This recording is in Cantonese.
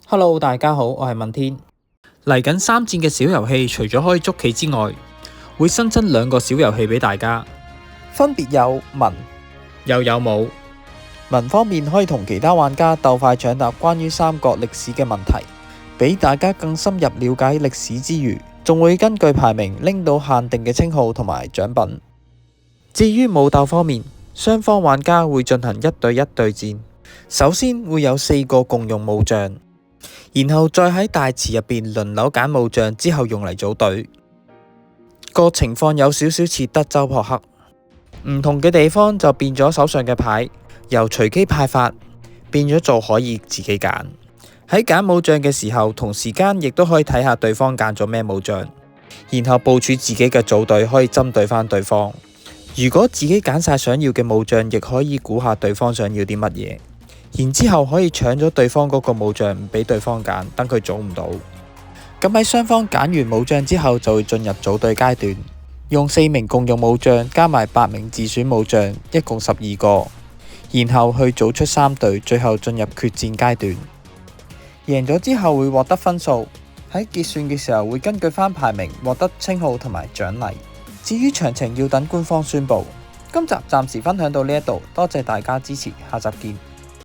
Hello，大家好，我係問天。嚟緊3戰嘅小遊戲，除咗可以捉棋之外，會新增2個小遊戲俾大家，分別有文又有武。文方面可以同其他玩家鬥快搶答關於三國歷史嘅問題，俾大家更深入了解歷史之餘，仲會根據排名拎到限定嘅稱號同埋獎品。至於武鬥方面，雙方玩家會進行1對1對戰，首先會有4個共用武將，然後再喺大池入邊輪流揀武將，之後用嚟組隊。個情況有少少似德州撲克，唔同嘅地方就變咗手上嘅牌由隨機派發變咗做可以自己揀。喺揀武將嘅時候，同時間亦都可以睇下對方揀咗咩武將，然後部署自己嘅組隊，可以針對翻對方。如果自己揀晒想要嘅武將，亦可以估下對方想要啲乜嘢，然之後可以搶咗對方嗰個武將，唔俾對方揀，等佢組唔到。咁喺雙方揀完武將之後，就會進入組隊階段，用4名共用武將加埋8名自選武將，一共12個，然後去組出3隊，最後進入決戰階段。贏咗之後會獲得分數，喺結算嘅時候會根據翻排名獲得稱號同埋獎勵。至於詳情要等官方宣佈。今集暫時分享到呢一度，多謝大家支持，下集見。